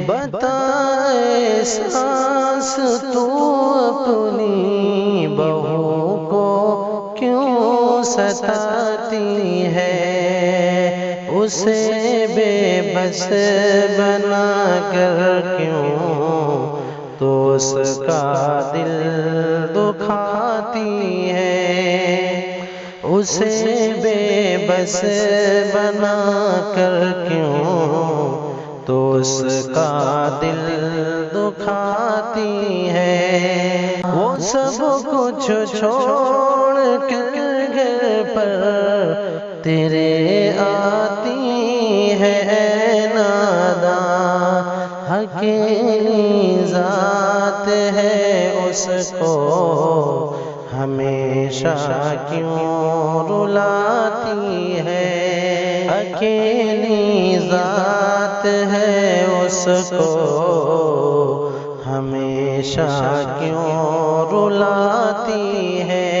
بتائے ساس تو اپنی بہو کو کیوں ستاتی ہے، اسے بے بس بنا کر کیوں تو اس کا دل دکھاتی ہے، اسے بے بس بنا کر کیوں تو اس کا دل دکھاتی ہے۔ وہ سب کچھ چھوڑ کر گھر پر تیرے آتی ہے اے ناداں، اکیلی ذات ہے اس کو ہمیشہ کیوں رلاتی ہے، اکیلی ذات ہے اس کو ہمیشہ کیوں رلاتی ہے۔